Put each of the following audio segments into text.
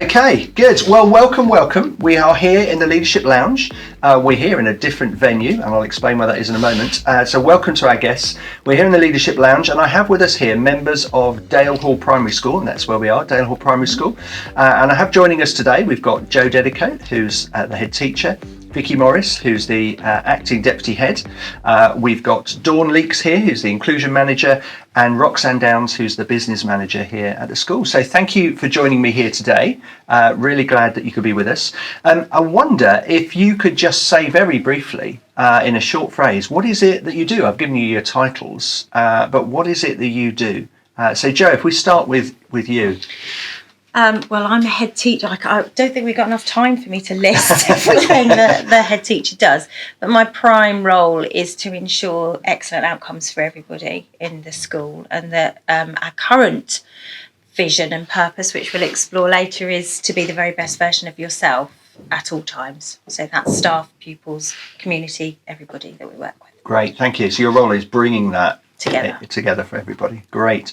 Okay, good. Well, welcome. We are here in the Leadership Lounge. We're here in a different venue, and I'll explain why that is in a moment. So welcome to our guests. We're here in the Leadership Lounge, and I have with us here members of Dale Hall Primary School, and that's where we are, Dale Hall Primary School. And I have joining us today, we've got Jo Dedicoat, who's the head teacher, Vicky Morris, who's the acting deputy head. We've got Dawn Leeks here, who's the inclusion manager, and Roxanne Downs, who's the business manager here at the school. So thank you for joining me here today. Really glad that you could be with us. I wonder if you could just say very briefly, in a short phrase, what is it that you do? I've given you your titles, but what is it that you do? So Jo, if we start with you. Well, I'm a head teacher. I don't think we've got enough time for me to list everything that the head teacher does. But my prime role is to ensure excellent outcomes for everybody in the school, and that our current vision and purpose, which we'll explore later, is to be the very best version of yourself at all times. So that's staff, pupils, community, everybody that we work with. Great, thank you. So your role is bringing that together for everybody. Great.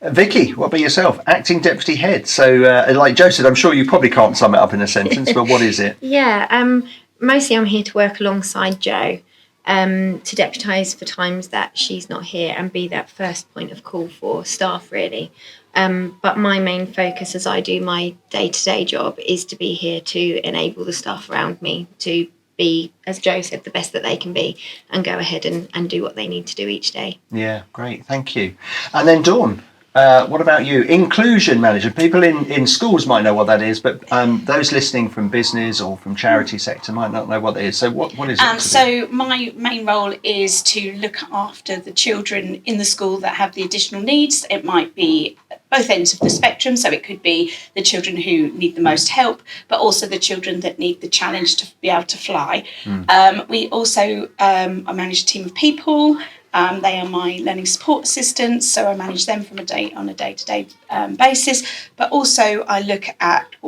Vicky, what about yourself? Acting deputy head. So like Jo said, I'm sure you probably can't sum it up in a sentence, but what is it? Yeah, mostly I'm here to work alongside Jo, to deputise for times that she's not here and be that first point of call for staff, really. But my main focus as I do my day-to-day job is to be here to enable the staff around me to be, as Jo said, the best that they can be, and go ahead and do what they need to do each day. Yeah, great, thank you. And then Dawn, what about you? Inclusion manager. People in schools might know what that is, but those listening from business or from charity sector might not know what that is. So what is it? So my main role is to look after the children in the school that have the additional needs. It might be both ends of the spectrum, so it could be the children who need the most help, but also the children that need the challenge to be able to fly. We also, I manage a team of people. They are my learning support assistants, so I manage them on a day-to-day basis. But also I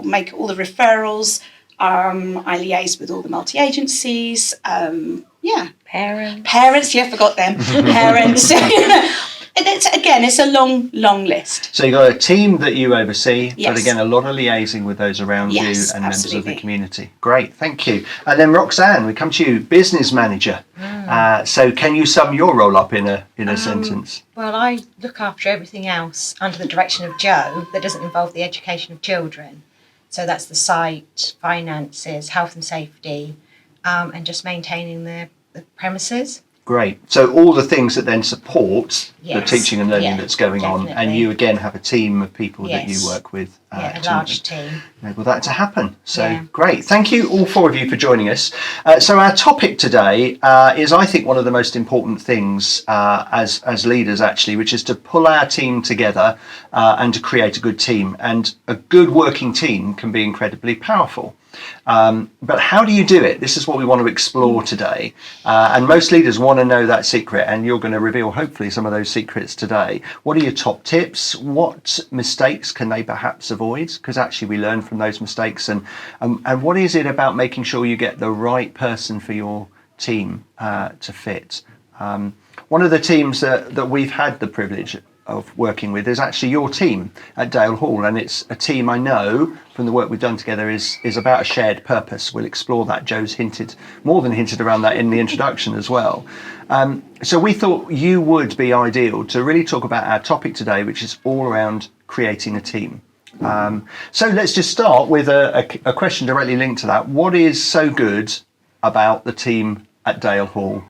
make all the referrals. I liaise with all the multi-agencies. Parents, yeah, forgot them. Parents. It's a long list. So you've got a team that you oversee, Yes. but again, a lot of liaising with those around you and Yes, members of the absolutely. community. Great, thank you. And then Roxanne, we come to you, business manager. So can you sum your role up in a sentence? Well, I look after everything else under the direction of Jo that doesn't involve the education of children. So that's the site, finances, health and safety, and just maintaining the premises. Great. So all the things that then support the Yes. teaching and learning Yeah, that's going on, and definitely. you again have a team of people that you Yes. work with A to large team. enable that to happen. So Yeah. great. Thank you all four of you for joining us. So our topic today is, I think, one of the most important things as leaders, actually, which is to pull our team together and to create a good team. And a good working team can be incredibly powerful. But how do you do it? This is what we want to explore today. And most leaders want to know that secret, and you're going to reveal hopefully some of those secrets today. What are your top tips? What mistakes can they perhaps avoid? Because actually we learn from those mistakes. And what is it about making sure you get the right person for your team to fit? One of the teams that we've had the privilege of working with is actually your team at Dale Hall, and it's a team I know from the work we've done together is about a shared purpose. We'll explore that. Jo's more than hinted around that in the introduction as well. So we thought you would be ideal to really talk about our topic today, which is all around creating a team. So let's just start with a question directly linked to that. What is so good about the team at Dale Hall?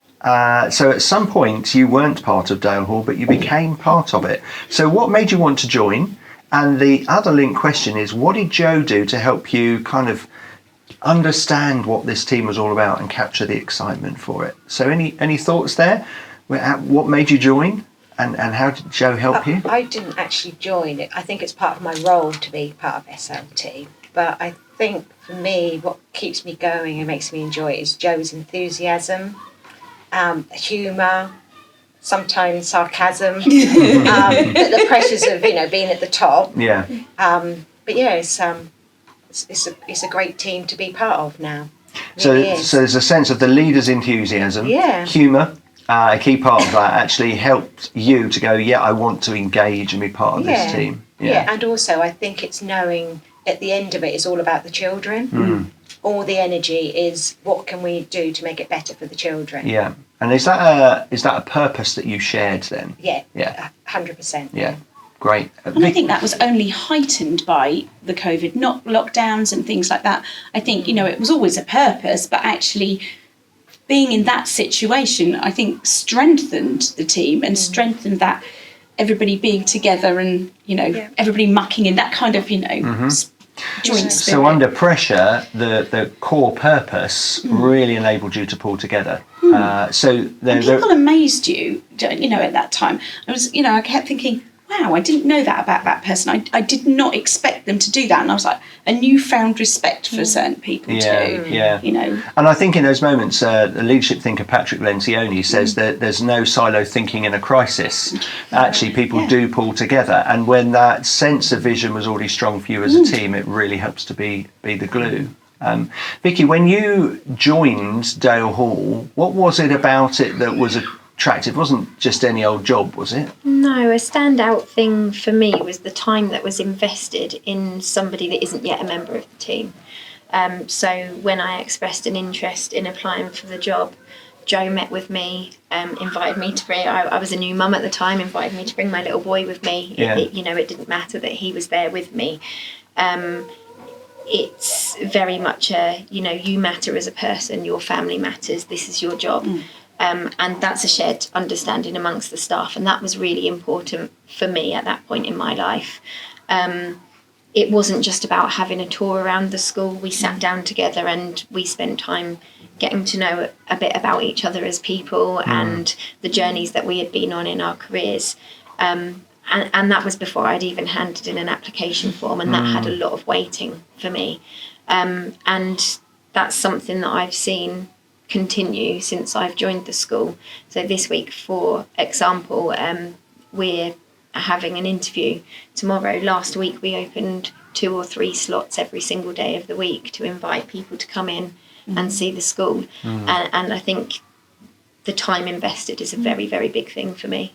So at some point you weren't part of Dale Hall, but you became part of it. So what made you want to join? And the other linked question is, what did Jo do to help you kind of understand what this team was all about and capture the excitement for it? So any thoughts there? What made you join? And how did Jo help you? I didn't actually join it. I think it's part of my role to be part of SLT. But I think for me, what keeps me going and makes me enjoy it is Jo's enthusiasm, humour, sometimes sarcasm, the pressures of being at the top. Yeah. But yeah, it's a great team to be part of now. It So really is. there's a sense of the leader's enthusiasm, Yeah. humour. A key part of that actually helped you to go, I want to engage and be part of this team. Yeah, and also I think it's knowing at the end of it, it's all about the children. All the energy is what can we do to make it better for the children. Yeah. And is that a purpose that you shared then? Yeah. Yeah. 100%. Yeah. Great. And I think that was only heightened by the COVID, not lockdowns and things like that. I think, you know, it was always a purpose, but actually being in that situation, I think strengthened the team and strengthened that everybody being together and, you know, everybody mucking in, that kind of, you know, joint spirit. So under pressure, the core purpose really enabled you to pull together. And people amazed you, you know, at that time. I kept thinking, wow, I didn't know that about that person. I did not expect them to do that. And I was like, a newfound respect for certain people too. Yeah. You know. And I think in those moments, the leadership thinker Patrick Lencioni says that there's no silo thinking in a crisis. Actually, people do pull together. And when that sense of vision was already strong for you as a team, it really helps to be the glue. Vicky, when you joined Dale Hall, what was it about it that was attractive? It wasn't just any old job, was it? No, a standout thing for me was the time that was invested in somebody that isn't yet a member of the team. So when I expressed an interest in applying for the job, Joe met with me, invited me to bring, I was a new mum at the time, invited me to bring my little boy with me. It didn't matter that he was there with me. It's very much you matter as a person, your family matters, this is your job. And that's a shared understanding amongst the staff, and that was really important for me at that point in my life. It wasn't just about having a tour around the school. We sat down together and we spent time getting to know a bit about each other as people and the journeys that we had been on in our careers. And that was before I'd even handed in an application form, and that had a lot of weighting for me. And that's something that I've seen continue since I've joined the school. So this week, for example, we're having an interview tomorrow. Last week we opened 2 or 3 slots every single day of the week to invite people to come in and see the school. And I think the time invested is a very, very big thing for me.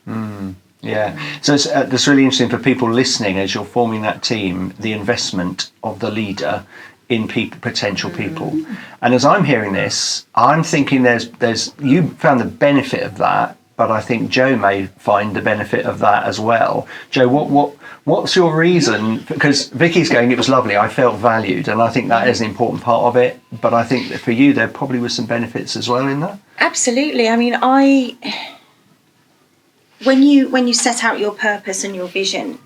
Yeah, so that's really interesting for people listening as you're forming that team, the investment of the leader in potential people. And as I'm hearing this, I'm thinking there's you found the benefit of that, but I think Joe may find the benefit of that as well. Joe, what's your reason? Because Vicky's going, it was lovely, I felt valued, and I think that is an important part of it. But I think that for you, there probably was some benefits as well in that. Absolutely. I mean, when you set out your purpose and your vision,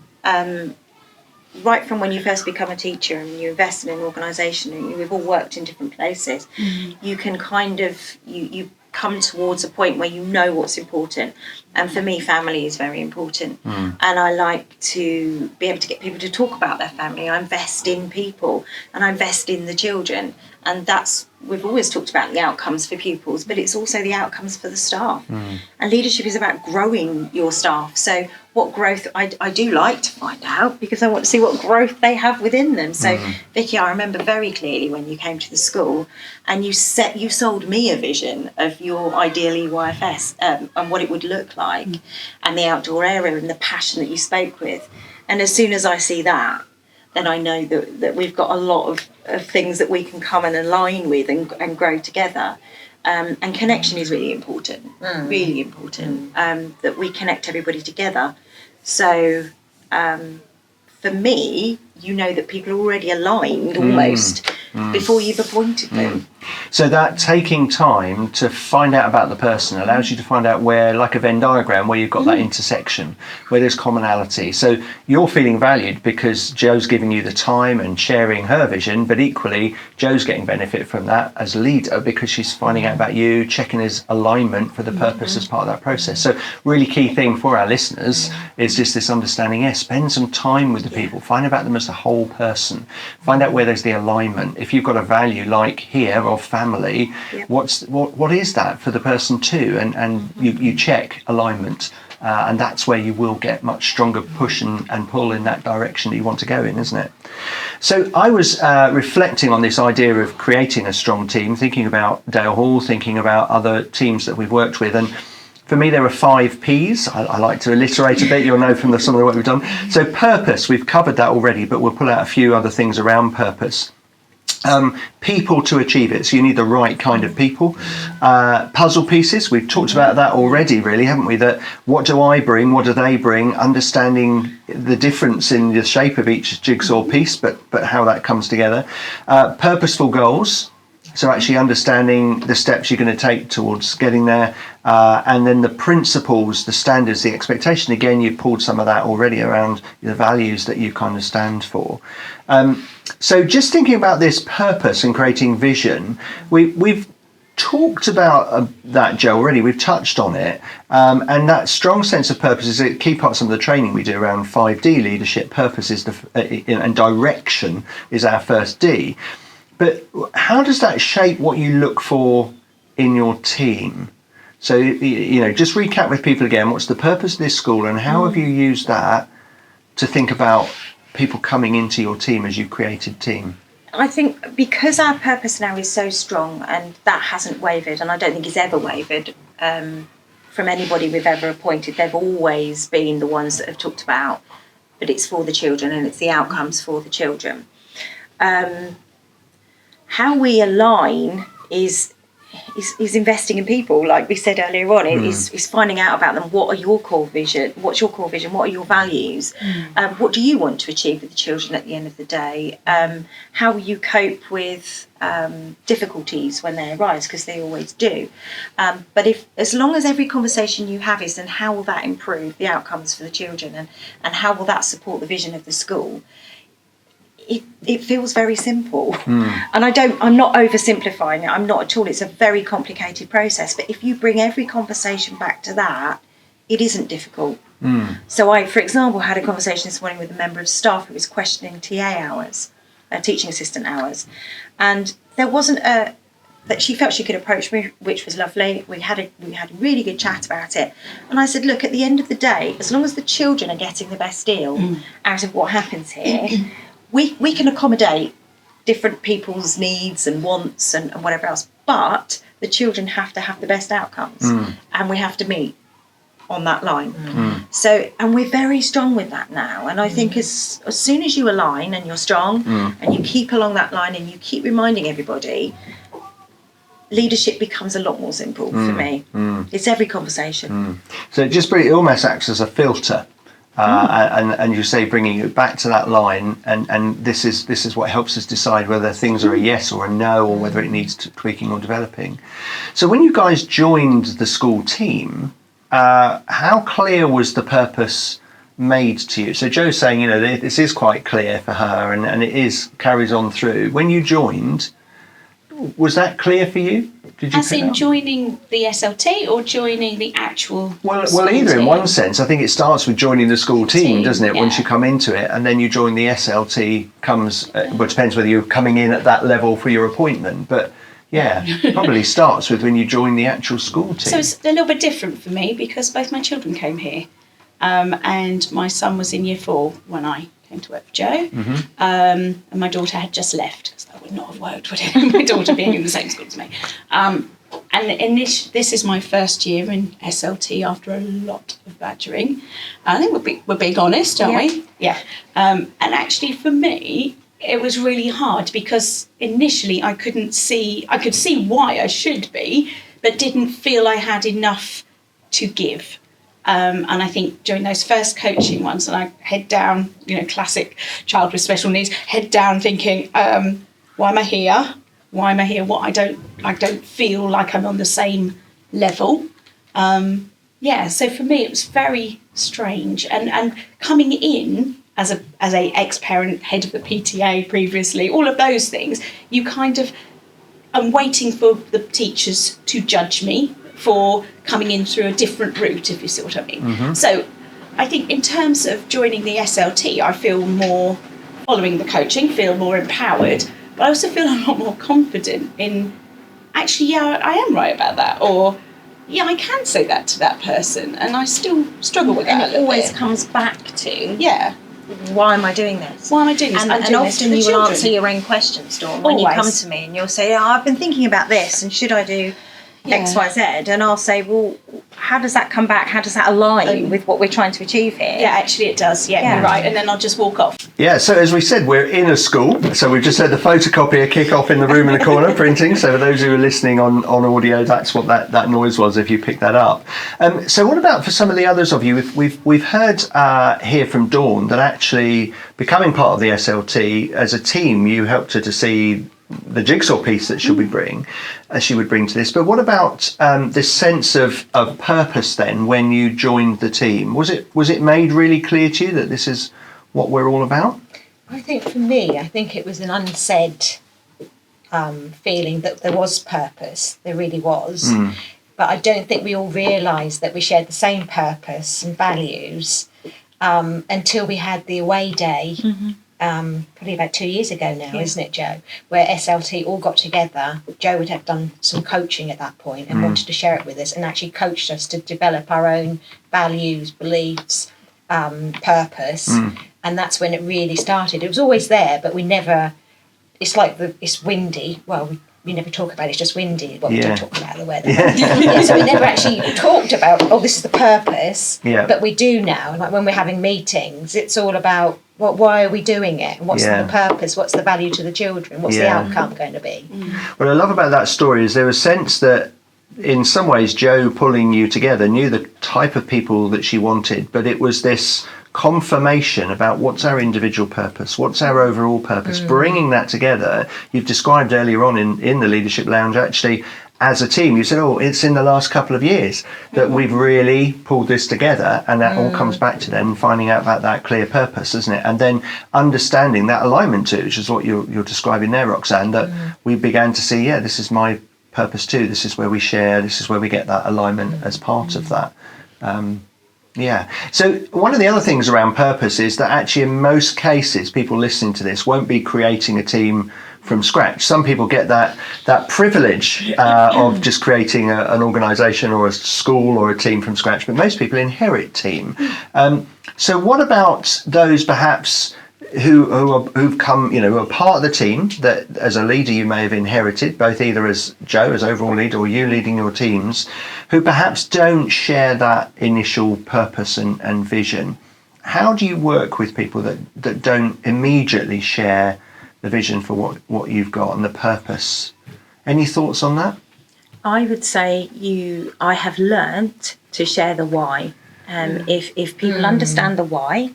right from when you first become a teacher and you invest in an organisation, and we've all worked in different places, you can kind of you come towards a point where you know what's important. And for me, family is very important. And I like to be able to get people to talk about their family. I invest in people and I invest in the children. And we've always talked about the outcomes for pupils, but it's also the outcomes for the staff. And leadership is about growing your staff. So what growth, I do like to find out, because I want to see what growth they have within them. So Vicky, I remember very clearly when you came to the school and you sold me a vision of your ideal EYFS and what it would look like, and the outdoor area and the passion that you spoke with. And as soon as I see that, then I know that we've got a lot of things that we can come and align with and grow together. And connection is really important, really important, that we connect everybody together. So for me, you know that people are already aligned almost before you've appointed them. So that taking time to find out about the person allows you to find out where, like a Venn diagram, where you've got that intersection, where there's commonality. So you're feeling valued because Joe's giving you the time and sharing her vision, but equally Joe's getting benefit from that as leader because she's finding out about you, checking his alignment for the purpose as part of that process. So really key thing for our listeners is just this understanding, spend some time with the people, find about them as a whole person, find out where there's the alignment. If you've got a value like here of family, what is that for the person too, and you check alignment, and that's where you will get much stronger push and pull in that direction that you want to go in, isn't it? So I was reflecting on this idea of creating a strong team, thinking about Dale Hall, thinking about other teams that we've worked with, and For me, there are 5 P's. I like to alliterate a bit. You'll know from some of the work we've done. So purpose, we've covered that already, but we'll pull out a few other things around purpose. People to achieve it, so you need the right kind of people. Puzzle pieces, we've talked about that already, really, haven't we? That what do I bring, what do they bring, understanding the difference in the shape of each jigsaw piece, but how that comes together. Purposeful goals, so actually understanding the steps you're going to take towards getting there, and then the principles, the standards, the expectation. Again, you've pulled some of that already around the values that you kind of stand for. So just thinking about this purpose and creating vision, we've talked about that, Joe, already. We've touched on it. And that strong sense of purpose is a key part of some of the training we do around 5D leadership. Purpose is and direction is our first D. But how does that shape what you look for in your team? So, just recap with people again, what's the purpose of this school and how have you used that to think about people coming into your team as you've created team? I think because our purpose now is so strong and that hasn't wavered, and I don't think it's ever wavered from anybody we've ever appointed. They've always been the ones that have talked about, but it's for the children and it's the outcomes for the children. How we align is investing in people, like we said earlier on. Is finding out about them. What are your core vision? What's your core vision? What are your values? What do you want to achieve with the children at the end of the day? How will you cope with difficulties when they arise, because they always do. But as long as every conversation you have is, then how will that improve the outcomes for the children, and how will that support the vision of the school? It feels very simple. And I'm not oversimplifying it. I'm not at all. It's a very complicated process. But if you bring every conversation back to that, it isn't difficult. So I, for example, had a conversation this morning with a member of staff who was questioning TA hours, teaching assistant hours. And there wasn't that she felt she could approach me, which was lovely. We had a really good chat about it. And I said, look, at the end of the day, as long as the children are getting the best deal out of what happens here, we can accommodate different people's needs and wants and whatever else, but the children have to have the best outcomes, and we have to meet on that line. So, and we're very strong with that now, and I think as soon as you align and you're strong and you keep along that line and you keep reminding everybody, leadership becomes a lot more simple for me. It's every conversation. So it almost acts as a filter. And you say bringing it back to that line, and this is what helps us decide whether things are a yes or a no, or whether it needs tweaking or developing. So when you guys joined the school team, how clear was the purpose made to you? So Joe's saying, this is quite clear for her, and it carries on through. When you joined, was that clear for you? Did you As in joining the SLT or joining the actual Well, school either team? in one sense. I think it starts with joining the school team, doesn't it? Yeah. Once you come into it, and then you join the SLT comes, well, it depends whether you're coming in at that level for your appointment. But yeah, it probably starts with when you join the actual school team. So it's a little bit different for me because both my children came here, and my son was in year 4 when I came to work for Joe, and my daughter had just left, because that would not have worked, would it? My daughter being in the same school as me. And this is my first year in SLT after a lot of badgering. I think we're being honest, aren't we? Yeah. And actually, for me, it was really hard because initially I could see why I should be, but didn't feel I had enough to give. And I think during those first coaching ones, and I head down, classic child with special needs, head down thinking, why am I here? Why am I here? I don't feel like I'm on the same level. So for me it was very strange. And coming in as a ex-parent, head of the PTA previously, all of those things, you kind of, I'm waiting for the teachers to judge me for coming in through a different route, if you see what I mean. So I think in terms of joining the SLT, I feel more, following the coaching, feel more empowered, but I also feel a lot more confident in, actually, I am right about that, or I can say that to that person, and I still struggle with that. And it always comes back to, why am I doing this? Why am I doing this? And often you will answer your own questions, Dawn, when you come to me, and you'll say, I've been thinking about this, and should I do X, Y, Z, and I'll say, well, how does that come back? How does that align with what we're trying to achieve here? Yeah, actually it does. Yeah, you're right. And then I'll just walk off. Yeah, so as we said, we're in a school. So we've just had the photocopier kick off in the room in the corner, printing. So for those who are listening on audio, that's what that noise was, if you picked that up. So what about for some of the others of you? We've heard here from Dawn that actually becoming part of the SLT, as a team, you helped her to see the jigsaw piece that she would bring to this. But what about this sense of purpose then when you joined the team? Was it made really clear to you that this is what we're all about? I think for me, I think it was an unsaid feeling that there was purpose. There really was. But I don't think we all realised that we shared the same purpose and values until we had the away day. Probably about 2 years ago now, isn't it, Joe? Where SLT all got together. Joe would have done some coaching at that point and wanted to share it with us, and actually coached us to develop our own values, beliefs, purpose. And that's when it really started. It was always there, but we never. It's like it's windy. Well, we never talk about it. It's just windy. Well, we do talk about the weather. So we never actually talked about, this is the purpose. But we do now. Like when we're having meetings, it's all about. Why are we doing it? What's the purpose? What's the value to the children? What's the outcome going to be? What I love about that story is there a sense that in some ways Jo pulling you together knew the type of people that she wanted, but it was this confirmation about what's our individual purpose, what's our overall purpose, bringing that together. You've described earlier on in the Leadership Lounge actually as a team, you said, it's in the last couple of years that we've really pulled this together, and that all comes back to then finding out about that clear purpose, isn't it? And then understanding that alignment too, which is what you're describing there, Roxanne, that we began to see, this is my purpose too. This is where we share, this is where we get that alignment as part of that. So one of the other things around purpose is that actually in most cases, people listening to this won't be creating a team from scratch. Some people get that privilege of just creating an organisation or a school or a team from scratch, but most people inherit team. So what about those perhaps who've come, who are part of the team that as a leader you may have inherited, both either as Jo as overall leader or you leading your teams, who perhaps don't share that initial purpose and vision? How do you work with people that don't immediately share the vision for what you've got and the purpose? Any thoughts on that? I would say I have learnt to share the why. If people understand the why,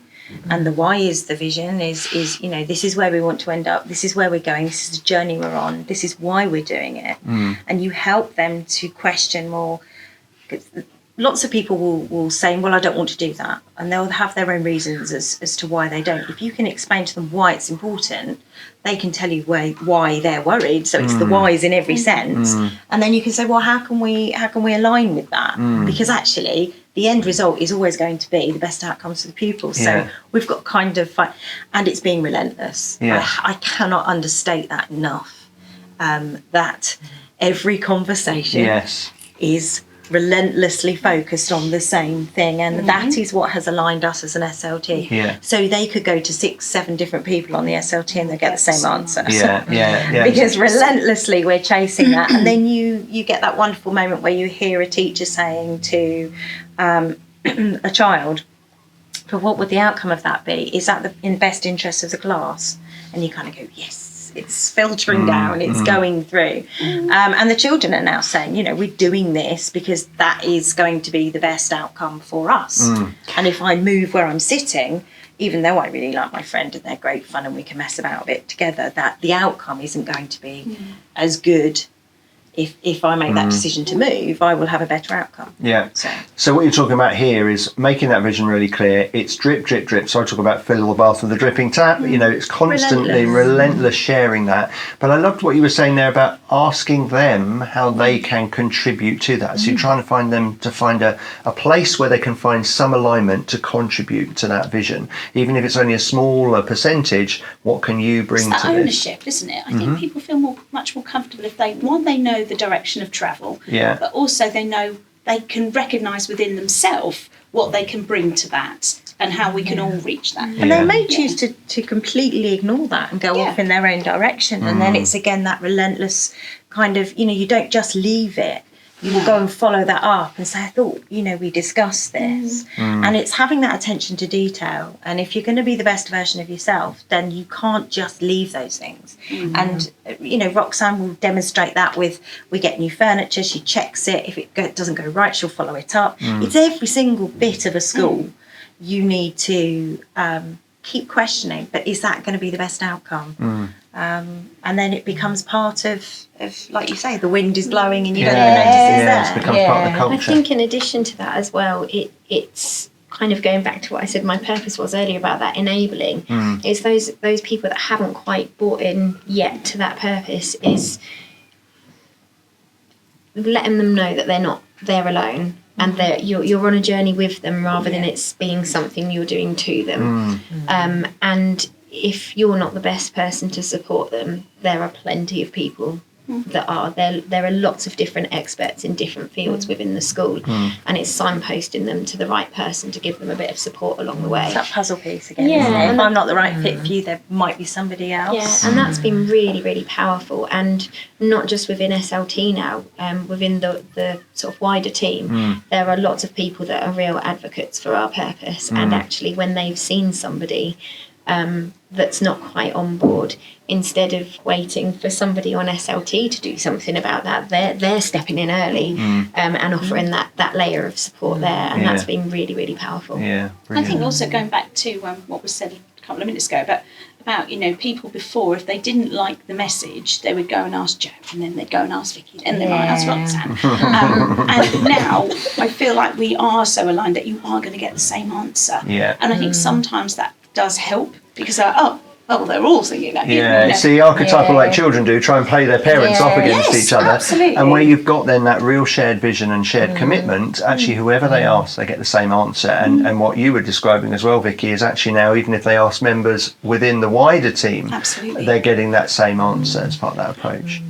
and the why is the vision, is this is where we want to end up, this is where we're going, this is the journey we're on, this is why we're doing it, and you help them to question more. Lots of people will say, well, I don't want to do that, and they'll have their own reasons as to why they don't. If you can explain to them why it's important, they can tell you why they're worried. So it's the whys in every sense, and then you can say, well, how can we align with that? Because actually the end result is always going to be the best outcomes for the pupils. So we've got kind of and it's being relentless. I cannot understate that enough. That every conversation is relentlessly focused on the same thing, and that is what has aligned us as an SLT. So they could go to 6-7 different people on the SLT and they'll get the same answer. Because relentlessly we're chasing that, and then you get that wonderful moment where you hear a teacher saying to a child, but what would the outcome of that be? Is that in the best interest of the class? And you kind of go, yes. It's filtering down, it's going through. And the children are now saying, we're doing this because that is going to be the best outcome for us. And if I move where I'm sitting, even though I really like my friend and they're great fun and we can mess about a bit together, that the outcome isn't going to be as good. If I make that decision to move, I will have a better outcome. So what you're talking about here is making that vision really clear. It's drip, drip, drip. So I talk about fill the bath with the dripping tap. It's constantly relentless sharing that. But I loved what you were saying there about asking them how they can contribute to that. So you're trying to find a place where they can find some alignment to contribute to that vision. Even if it's only a smaller percentage, what can you bring to this? It's that ownership, isn't it? I think people feel much more comfortable if they know the direction of travel, but also they can recognise within themselves what they can bring to that and how we can all reach that. And they may choose to completely ignore that and go off in their own direction, and then it's again that relentless kind of, you don't just leave it. You will go and follow that up and say, I thought, we discussed this. And it's having that attention to detail. And if you're going to be the best version of yourself, then you can't just leave those things. And, Roxanne will demonstrate that with, we get new furniture, she checks it. If it doesn't go right, she'll follow it up. It's every single bit of a school you need to keep questioning, but is that going to be the best outcome? And then it becomes part of, like you say, the wind is blowing and you don't even notice it's there. It becomes part of the culture. I think in addition to that as well, it's kind of going back to what I said my purpose was earlier about that enabling. It's those people that haven't quite bought in yet to that purpose, is letting them know that they're not there alone, and that you're on a journey with them rather than it's being something you're doing to them. And if you're not the best person to support them, there are plenty of people that are. There are lots of different experts in different fields within the school, and it's signposting them to the right person to give them a bit of support along the way. It's that puzzle piece again, isn't it? If I'm not the right fit for you, there might be somebody else. Yeah, and that's been really, really powerful, and not just within SLT now, within the sort of wider team, there are lots of people that are real advocates for our purpose, and actually when they've seen somebody that's not quite on board, instead of waiting for somebody on SLT to do something about that, they're stepping in early and offering that layer of support there, and that's been really, really powerful. Yeah, I brilliant. think also going back to what was said a couple of minutes ago about people before, if they didn't like the message, they would go and ask Jo, and then they'd go and ask Vicky, and then they might ask Roxanne. And now I feel like we are so aligned that you are going to get the same answer. Yeah. And I think sometimes that does help, because they're all singing that. Yeah, it's the archetypal, like children do, try and play their parents off against each other. Absolutely. And where you've got then that real shared vision and shared commitment, actually whoever they ask, they get the same answer. And what you were describing as well, Vicky, is actually now, even if they ask members within the wider team, Absolutely. they're getting that same answer as part of that approach.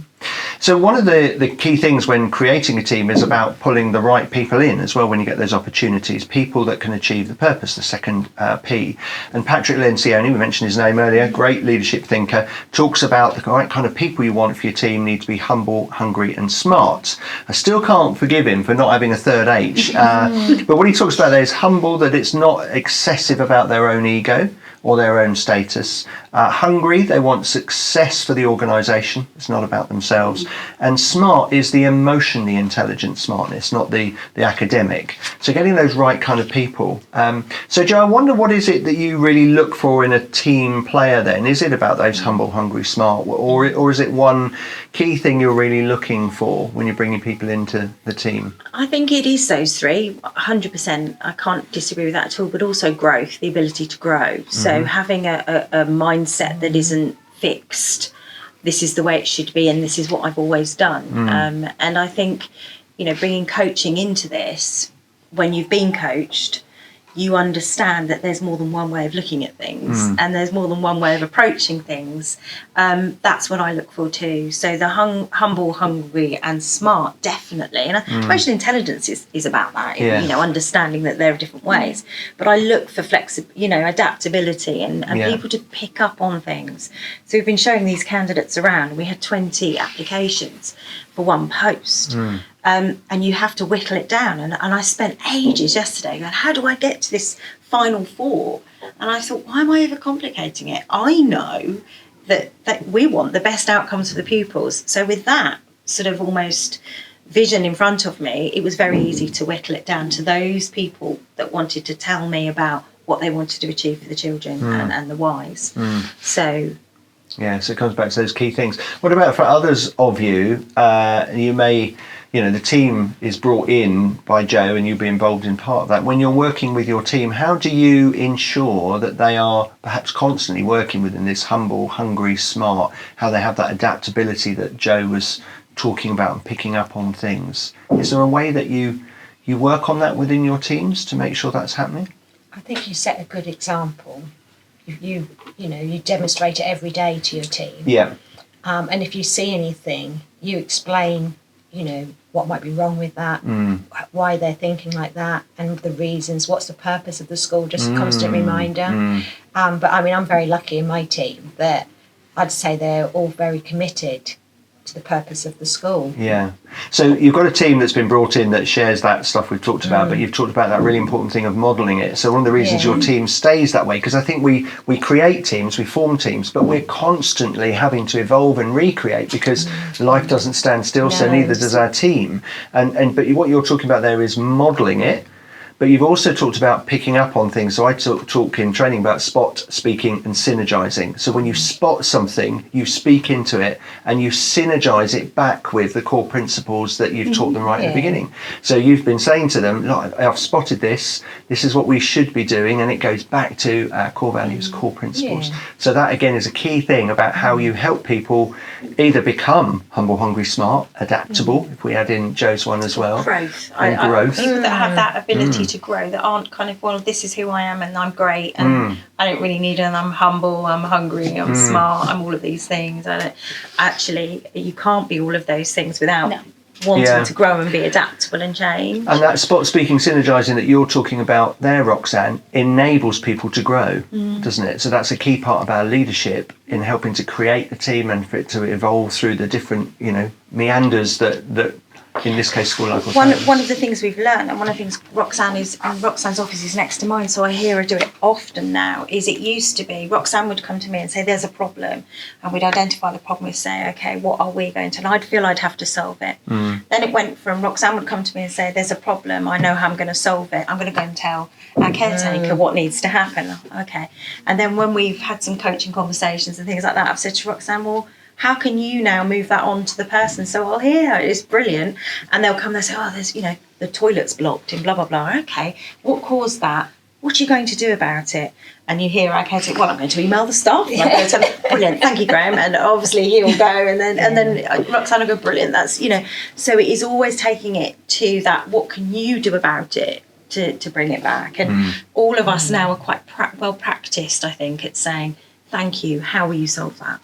So one of the key things when creating a team is about pulling the right people in as well when you get those opportunities, people that can achieve the purpose, the second P. And Patrick Lencioni, we mentioned his name earlier, great leadership thinker, talks about the right kind of people you want for your team need to be humble, hungry and smart. I still can't forgive him for not having a third H. But what he talks about there is humble, that it's not excessive about their own ego or their own status. Hungry, they want success for the organisation. It's not about themselves. And smart is the emotionally intelligent smartness, not the academic. So getting those right kind of people. So Jo, I wonder, what is it that you really look for in a team player then? Is it about those humble, hungry, smart, or is it one key thing you're really looking for when you're bringing people into the team? I think it is those three, 100%. I can't disagree with that at all, but also growth, the ability to grow. So having a mindset that isn't fixed, this is the way it should be and this is what I've always done. And I think, bringing coaching into this, when you've been coached, you understand that there's more than one way of looking at things and there's more than one way of approaching things. That's what I look for too. So the humble, hungry and smart, definitely. And emotional intelligence is about that, understanding that there are different ways. But I look for adaptability and people to pick up on things. So we've been showing these candidates around. We had 20 applications for one post. And you have to whittle it down. And I spent ages yesterday going, how do I get to this final 4? And I thought, why am I overcomplicating it? I know that we want the best outcomes for the pupils. So with that sort of almost vision in front of me, it was very easy to whittle it down to those people that wanted to tell me about what they wanted to achieve for the children and the whys. So... yeah, so it comes back to those key things. What about for others of you? You may... the team is brought in by Jo and you'll be involved in part of that. When you're working with your team, how do you ensure that they are perhaps constantly working within this humble, hungry, smart, how they have that adaptability that Jo was talking about and picking up on things? Is there a way that you work on that within your teams to make sure that's happening? I think you set a good example. You demonstrate it every day to your team. Yeah. And if you see anything, you explain, what might be wrong with that, why they're thinking like that, and the reasons, what's the purpose of the school, just a constant reminder. But I mean, I'm very lucky in my team that I'd say they're all very committed to the purpose of the school. Yeah. So you've got a team that's been brought in that shares that stuff we've talked about, but you've talked about that really important thing of modelling it. So one of the reasons your team stays that way, because I think we create teams, we form teams, but we're constantly having to evolve and recreate because life doesn't stand still, so neither does our team. But what you're talking about there is modelling it. But you've also talked about picking up on things. So I talk in training about spot, speaking and synergizing. So when you spot something, you speak into it and you synergize it back with the core principles that you've taught them right at the beginning. So you've been saying to them, look, I've spotted this is what we should be doing, and it goes back to our core values, core principles. So that again is a key thing about how you help people either become humble, hungry, smart, adaptable, if we add in Joe's one as well. Growth. And growth. People that have that ability to grow, that aren't kind of, well, this is who I am and I'm great and I don't really need it, and I'm humble, I'm hungry, I'm smart, I'm all of these things. Actually, you can't be all of those things without wanting to grow and be adaptable and change. And that spot, speaking, synergising that you're talking about there, Roxanne, enables people to grow, doesn't it? So that's a key part of our leadership in helping to create the team and for it to evolve through the different, meanders that in this case, school life. One of the things we've learned, and one of the things Roxanne's office is next to mine, so I hear her do it often now, is it used to be Roxanne would come to me and say, there's a problem, and we'd identify the problem and say, okay, what are we going to, and I'd feel I'd have to solve it. Then it went from Roxanne would come to me and say, there's a problem, I know how I'm going to solve it, I'm going to go and tell our caretaker what needs to happen. Okay. And then when we've had some coaching conversations and things like that, I've said to Roxanne, well, how can you now move that on to the person? So I'll hear it's brilliant. And they'll come and say, there's, the toilet's blocked and blah, blah, blah. Okay, what caused that? What are you going to do about it? And you hear, okay, well, I'm going to email the staff. I'm going to tell them, brilliant, thank you, Graham. And obviously he'll go and then Roxanne will go, brilliant. That's, so it is always taking it to that, what can you do about it to bring it back? And all of us now are quite well practiced, I think, at saying, thank you, how will you solve that?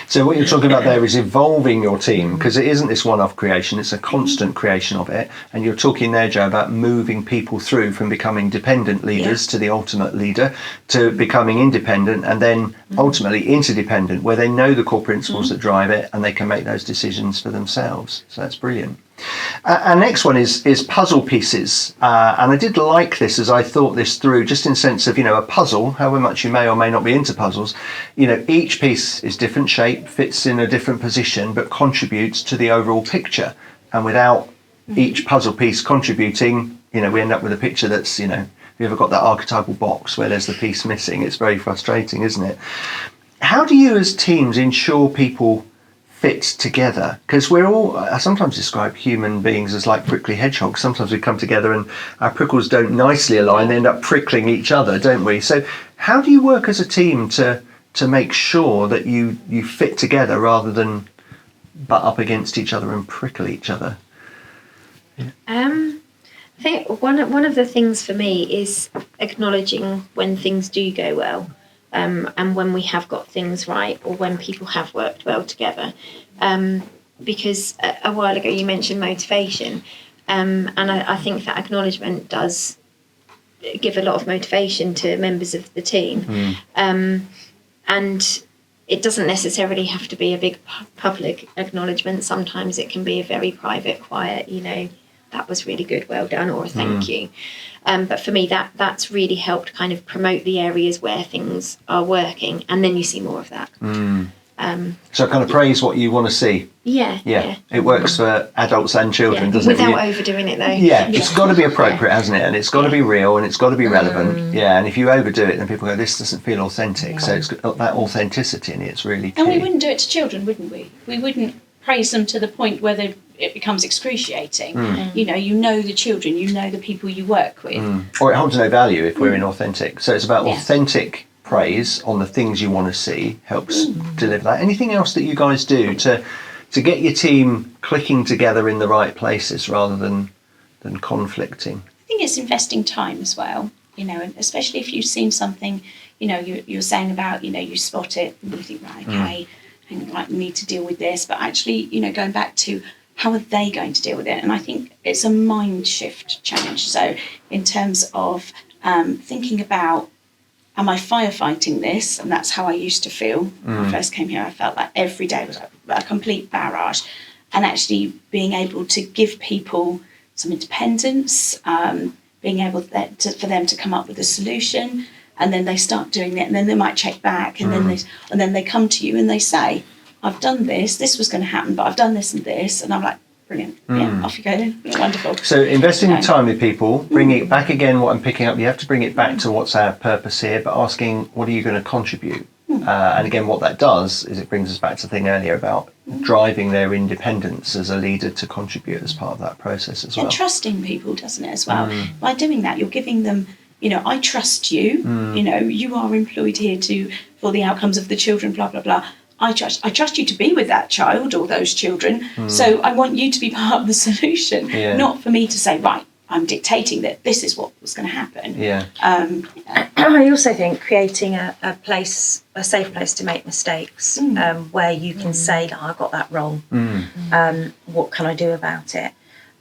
So what you're talking about there is evolving your team, because it isn't this one-off creation, it's a constant creation of it. And you're talking there, Joe, about moving people through from becoming dependent leaders to the ultimate leader, to becoming independent and then ultimately interdependent, where they know the core principles that drive it and they can make those decisions for themselves. So that's brilliant. Our next one is puzzle pieces, and I did like this as I thought this through, just in sense of a puzzle, however much you may or may not be into puzzles, each piece is different shape, fits in a different position, but contributes to the overall picture. And without each puzzle piece contributing, we end up with a picture that's have you ever got that archetypal box where there's the piece missing? It's very frustrating, isn't it? How do you as teams ensure people fit together? Because I sometimes describe human beings as like prickly hedgehogs. Sometimes we come together and our prickles don't nicely align, they end up prickling each other, don't we? So how do you work as a team to make sure that you fit together rather than butt up against each other and prickle each other? I think one of the things for me is acknowledging when things do go well. And when we have got things right, or when people have worked well together. Because a while ago you mentioned motivation, and I think that acknowledgement does give a lot of motivation to members of the team. And it doesn't necessarily have to be a big public acknowledgement. Sometimes it can be a very private, quiet, that was really good, well done, or thank you. But for me, that's really helped kind of promote the areas where things are working, and then you see more of that. So kind of praise what you want to see. Yeah. It works for adults and children, doesn't it? Without overdoing it, though. Yeah, it's got to be appropriate, hasn't it? And it's got to be real, and it's got to be relevant. Yeah, and if you overdo it, then people go, this doesn't feel authentic. So it's got that authenticity in it. It's really key. And we wouldn't do it to children, wouldn't we? We wouldn't praise them to the point where it becomes excruciating. You know the children, you know the people you work with. Or it holds no value if we're inauthentic. So it's about authentic praise on the things you want to see helps deliver that. Anything else that you guys do to get your team clicking together in the right places rather than conflicting? I think it's investing time as well, and especially if you've seen something, you're saying about, you spot it and you think, right, okay, we need to deal with this, but actually, going back to how are they going to deal with it? And I think it's a mind shift challenge. So in terms of thinking about am I firefighting this? And that's how I used to feel when I first came here. I felt like every day was a complete barrage. And actually being able to give people some independence, being able for them to come up with a solution, and then they start doing it, and then they might check back, and then they come to you and they say, I've done this was going to happen, but I've done this and this, and I'm like, brilliant, yeah, off you go then, wonderful. So investing in time with people, bringing it back again, what I'm picking up, you have to bring it back to what's our purpose here, but asking what are you going to contribute? And again, what that does is it brings us back to the thing earlier about driving their independence as a leader to contribute as part of that process as well. And trusting people, doesn't it, as well? By doing that, you're giving them, I trust you, you are employed here for the outcomes of the children, blah, blah, blah. I trust you to be with that child or those children. So I want you to be part of the solution, not for me to say, right, I'm dictating that this is what was going to happen. Yeah. I also think creating a safe place to make mistakes, where you can say, I got that wrong. What can I do about it?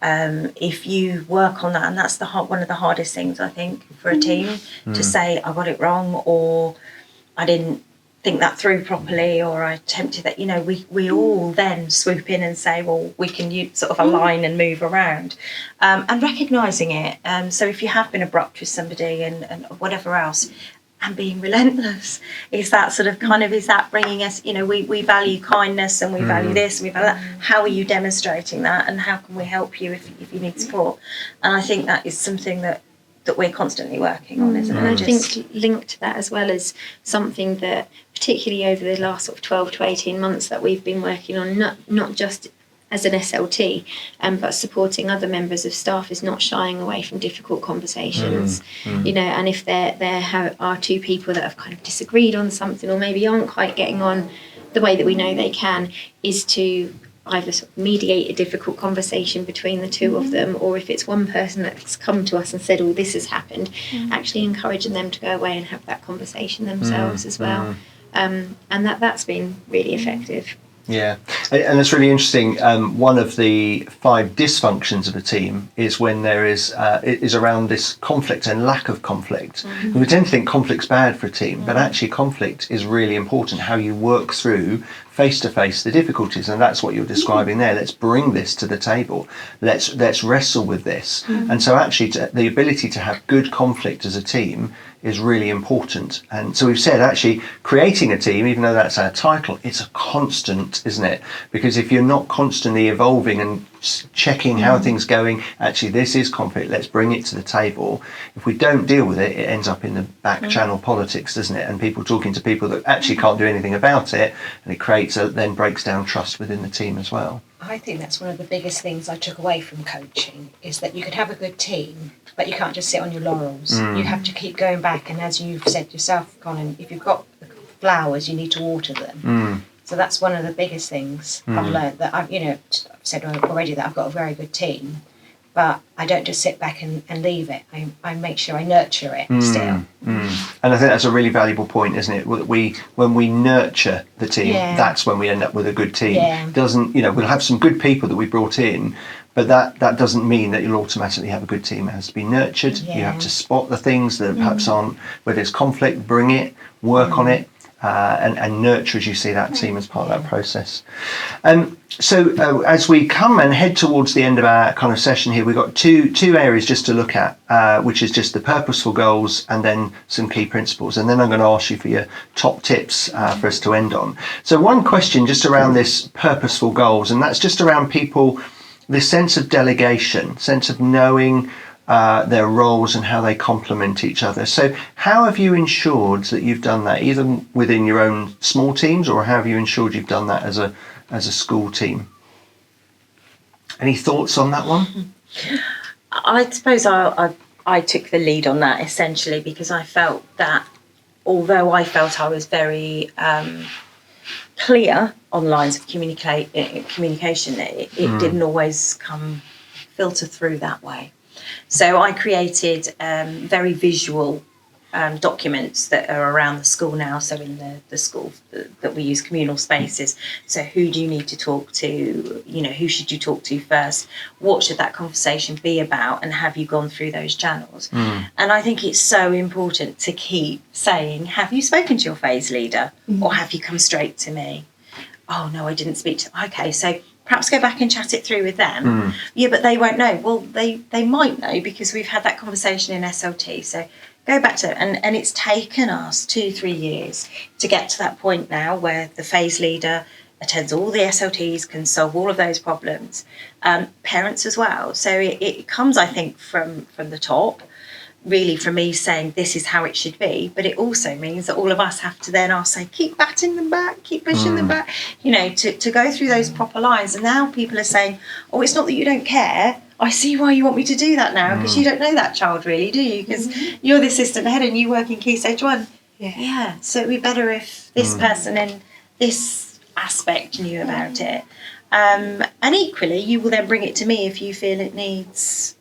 If you work on that, and that's one of the hardest things, I think, for a team, to say, I got it wrong, or I didn't think that through properly, or I attempted that, we all then swoop in and say, well, we can sort of align and move around, and recognising it. So if you have been abrupt with somebody and whatever else, and being relentless, is that sort of is that bringing us, we value kindness and we value this and we value that. How are you demonstrating that, and how can we help you if you need support? And I think that is something that we're constantly working on, isn't it? And I think linked to that as well as something that, particularly over the last sort of 12 to 18 months, that we've been working on, not just as an SLT, but supporting other members of staff, is not shying away from difficult conversations. And if there are two people that have kind of disagreed on something, or maybe aren't quite getting on the way that we know they can, is to either sort of mediate a difficult conversation between the two of them, or if it's one person that's come to us and said, oh, this has happened, actually encouraging them to go away and have that conversation themselves as well. And that's been really effective. Yeah, and it's really interesting. One of the 5 dysfunctions of a team is when there is around this conflict and lack of conflict. We tend to think conflict's bad for a team, but actually conflict is really important. How you work through face to face the difficulties, and that's what you're describing there. Let's bring this to the table. Let's wrestle with this. And so actually, the ability to have good conflict as a team is really important. And so we've said, actually, creating a team, even though that's our title, it's a constant, isn't it? Because if you're not constantly evolving and checking how things going, actually, this is conflict, let's bring it to the table. If we don't deal with it, it ends up in the back channel politics, doesn't it? And people talking to people that actually can't do anything about it, and it then breaks down trust within the team as well. I think that's one of the biggest things I took away from coaching, is that you could have a good team, but you can't just sit on your laurels. You have to keep going back, and as you've said yourself, Colin, if you've got flowers, you need to water them. So that's one of the biggest things I've learned, that I've said already that I've got a very good team, but I don't just sit back and leave it. I make sure I nurture it still. And I think that's a really valuable point, isn't it? When we nurture the team, that's when we end up with a good team. We'll have some good people that we brought in, but that doesn't mean that you'll automatically have a good team. It has to be nurtured. You have to spot the things that perhaps aren't, where there's conflict, bring it, work on it, and nurture, as you see, that team as part of that process. So as we come and head towards the end of our kind of session here, we've got two areas just to look at, which is just the purposeful goals and then some key principles. And then I'm going to ask you for your top tips for us to end on. So one question just around this purposeful goals, and that's just around people, this sense of delegation, sense of knowing their roles and how they complement each other. So how have you ensured that you've done that, either within your own small teams, or how have you ensured you've done that as a school team? Any thoughts on that one? I suppose I took the lead on that, essentially, because I felt that although I felt I was very clear on lines of communication, it didn't always filter through that way. So I created very visual documents that are around the school now. So in the school that we use communal spaces. So who do you need to talk to? Who should you talk to first? What should that conversation be about? And have you gone through those channels? And I think it's so important to keep saying, have you spoken to your phase leader? Or have you come straight to me? Oh, no, I didn't speak to them. Okay, so perhaps go back and chat it through with them. Yeah, but they won't know. Well, they might know because we've had that conversation in SLT. So go back to it. And it's taken us 2-3 years to get to that point now where the phase leader attends all the SLTs, can solve all of those problems. Parents as well. So it comes, I think, from the top, really from me saying this is how it should be, but it also means that all of us have to then say, keep batting them back, keep pushing them back, to go through those proper lines. And now people are saying, oh, it's not that you don't care. I see why you want me to do that now, because you don't know that child really, do you? Because you're the assistant head and you work in Key Stage 1. Yeah. So it'd be better if this person in this aspect knew about it. And equally, you will then bring it to me if you feel it needs...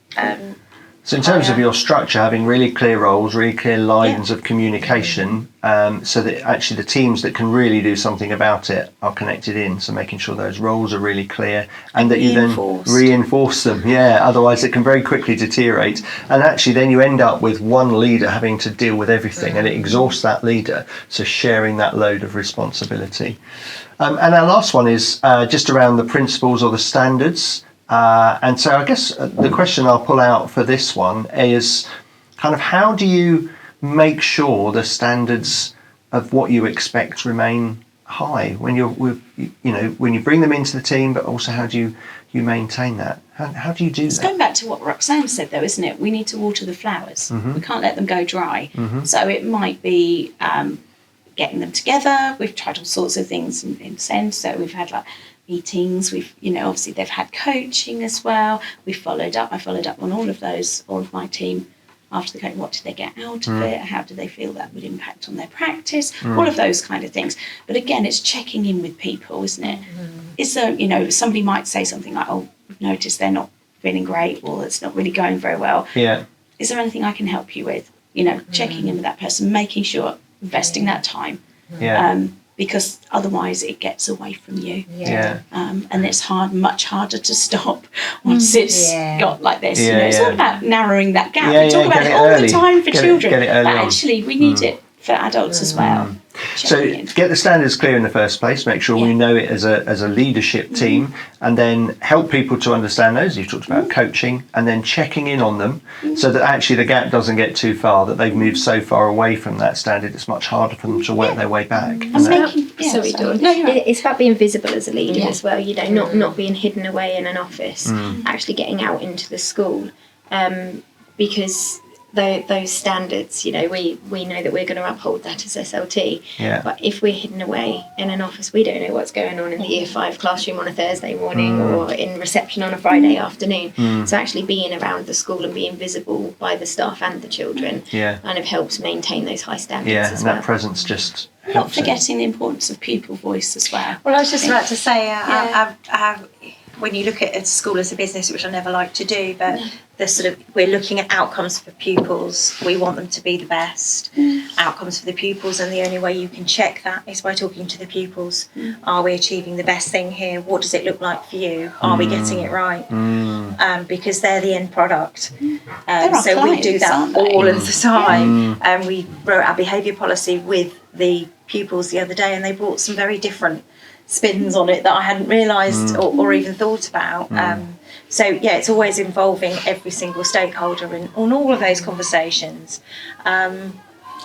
So in terms of your structure, having really clear roles, really clear lines of communication, so that actually the teams that can really do something about it are connected in. So making sure those roles are really clear and that you then reinforce them. Yeah, otherwise it can very quickly deteriorate. And actually then you end up with one leader having to deal with everything and it exhausts that leader. So sharing that load of responsibility. And our last one is just around the principles or the standards. And so I guess the question I'll pull out for this one is kind of how do you make sure the standards of what you expect remain high when when you bring them into the team, but also how do you maintain that? How do you do that? It's going back to what Roxanne said though, isn't it? We need to water the flowers. We can't let them go dry. So it might be getting them together. We've tried all sorts of things in SEND. So we've had meetings, we've obviously they've had coaching as well. I followed up on all of my team after the coaching. What did they get out of it? How do they feel that would impact on their practice? All of those kind of things. But again, it's checking in with people, isn't it? Is there, somebody might say something like, oh, we've noticed they're not feeling great, or it's not really going very well. Yeah. Is there anything I can help you with? Checking in with that person, making sure, investing that time. Yeah. Because otherwise it gets away from you. And it's much harder to stop once it's got like this. It's all about narrowing that gap. We talk about it all the time for children, but actually we need it for adults as well. So get the standards clear in the first place, make sure we know it as a leadership team, and then help people to understand those. You've talked about coaching and then checking in on them so that actually the gap doesn't get too far, that they've moved so far away from that standard it's much harder for them to work their way back. It's about being visible as a leader as well, not being hidden away in an office, actually getting out into the school, because those standards, we know that we're going to uphold that as SLT. But if we're hidden away in an office, we don't know what's going on in the Year 5 classroom on a Thursday morning or in reception on a Friday afternoon. So actually being around the school and being visible by the staff and the children kind of helps maintain those high standards as well. That presence just helps. Not forgetting the importance of pupil voice as well. Well, I was just about to say, when you look at a school as a business, which I never like to do, but we're looking at outcomes for pupils. We want them to be the best outcomes for the pupils, and the only way you can check that is by talking to the pupils. Are we achieving the best thing here? What does it look like for you? Are we getting it right? Because they're the end product. So we do that all of the time. And we wrote our behaviour policy with the pupils the other day, and they brought some very different spins on it that I hadn't realised or even thought about. So it's always involving every single stakeholder in on all of those conversations.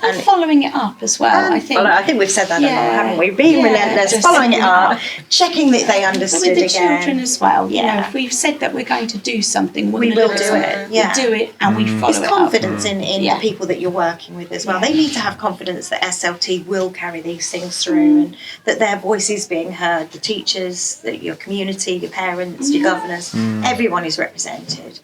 And following it up as well, I think. I think we've said that a lot, haven't we? Being relentless, following it up, checking that they understood with the children as well. If we've said that we're going to do something, we will do it. We'll do it, and we follow it up. It's confidence in the people that you're working with as well. They need to have confidence that SLT will carry these things through, and that their voice is being heard. The teachers, your community, your parents, your governors, everyone is represented.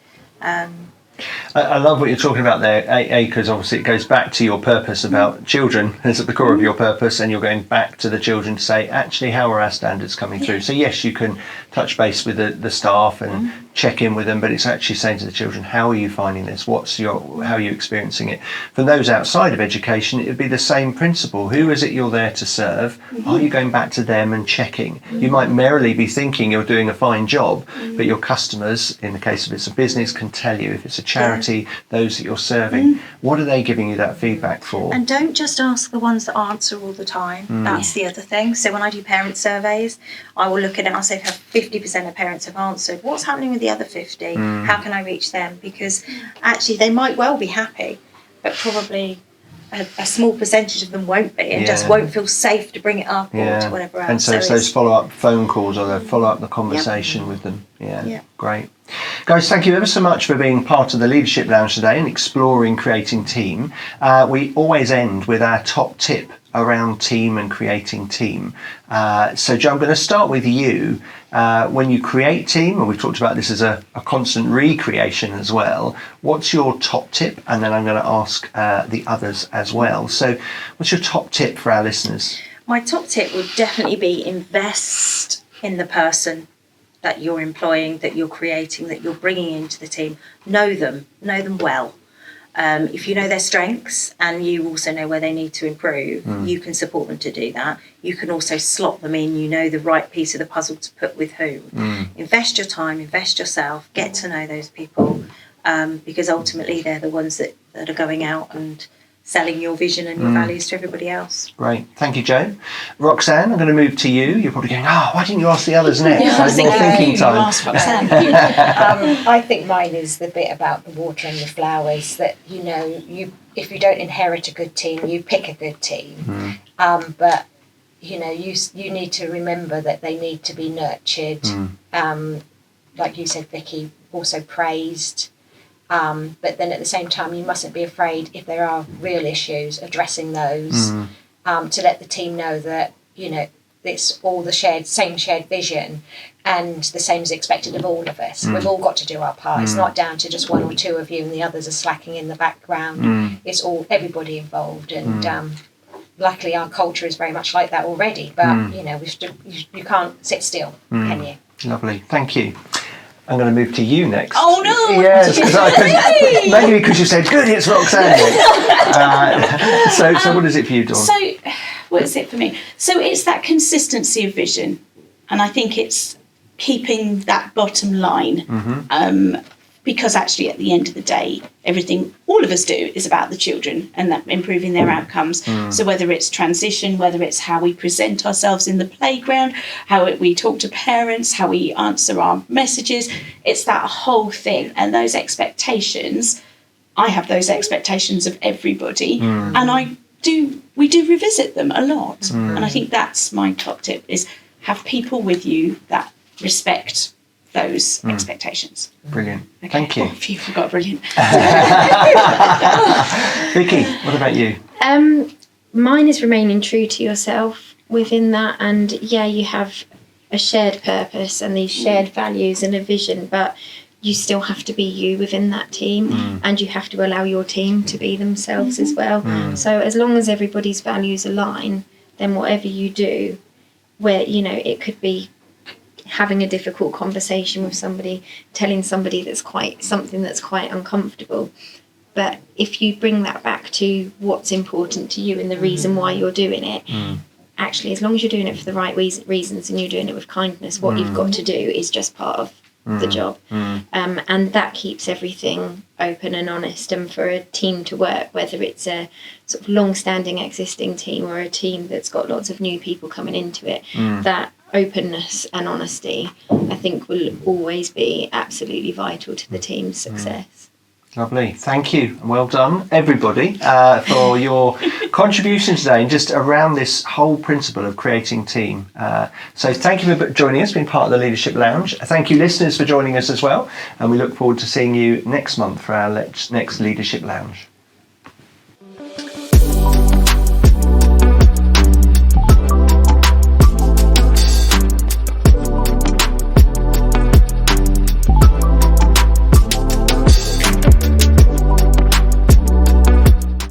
I love what you're talking about there, because obviously it goes back to your purpose about children is at the core of your purpose, and you're going back to the children to say, actually, how are our standards coming through? So yes, you can touch base with the staff and check in with them, but it's actually saying to the children, how are you finding this? How are you experiencing it? For those outside of education, it would be the same principle. Who is it you're there to serve? Are you going back to them and checking? You might merrily be thinking you're doing a fine job, but your customers, in the case of it's a business, can tell you. If it's a charity, those that you're serving, what are they giving you that feedback for? And don't just ask the ones that answer all the time. That's the other thing. So when I do parent surveys, I will look at it and I'll say if 50% of parents have answered, what's happening with the other 50? How can I reach them? Because actually they might well be happy, but probably a small percentage of them won't be and just won't feel safe to bring it up or to whatever else. And so it's those follow-up phone calls or the follow-up the conversation with them. Great. Guys, thank you ever so much for being part of the Leadership Lounge today and exploring creating team. We always end with our top tip around team and creating team. So Jo, I'm going to start with you. When you create team, and we've talked about this as a constant recreation as well, what's your top tip? And then I'm going to ask the others as well. So what's your top tip for our listeners? My top tip would definitely be invest in the person that you're employing, that you're creating, that you're bringing into the team. Know them well. If you know their strengths and you also know where they need to improve, you can support them to do that. You can also slot them in, you know the right piece of the puzzle to put with whom. Invest your time, invest yourself, get to know those people, because ultimately they're the ones that are going out and selling your vision and your values to everybody else. Great. Thank you, Jo. Roxanne, I'm going to move to you. You're probably going, why didn't you ask the others next? I was more thinking time. I think mine is the bit about the watering the flowers, that, if you don't inherit a good team, you pick a good team. But, you need to remember that they need to be nurtured. Like you said, Vicky, also praised. But then at the same time, you mustn't be afraid if there are real issues, addressing those, to let the team know that, it's all the same shared vision and the same is expected of all of us. We've all got to do our part. It's not down to just one or two of you and the others are slacking in the background. It's everybody involved. And luckily our culture is very much like that already. But, you can't sit still, can you? Lovely. Thank you. I'm going to move to you next. Oh no! Yes, because maybe because you said, good, it's Roxanne. So what is it for you, Dawn? So what is it for me? So it's that consistency of vision. And I think it's keeping that bottom line. Because actually at the end of the day, everything all of us do is about the children and that improving their outcomes. So whether it's transition, whether it's how we present ourselves in the playground, how we talk to parents, how we answer our messages, it's that whole thing. And those expectations, I have those expectations of everybody, and we do revisit them a lot. And I think that's my top tip, is have people with you that respect those expectations. Brilliant. Okay. Thank you. Oh, you forgot brilliant. Vicky, what about you? Mine is remaining true to yourself within that, and you have a shared purpose and these shared values and a vision, but you still have to be you within that team, and you have to allow your team to be themselves as well. So as long as everybody's values align, then whatever you do, where it could be having a difficult conversation with somebody, telling somebody that's quite uncomfortable, but if you bring that back to what's important to you and the reason why you're doing it, actually, as long as you're doing it for the right reasons and you're doing it with kindness, what you've got to do is just part of the job. And that keeps everything open and honest. And for a team to work, whether it's a sort of long-standing existing team or a team that's got lots of new people coming into it, that openness and honesty, I think, will always be absolutely vital to the team's success. Lovely. Thank you. And well done, everybody, for your contribution today and just around this whole principle of creating team. So thank you for joining us, being part of the Leadership Lounge. Thank you, listeners, for joining us as well. And we look forward to seeing you next month for our next Leadership Lounge.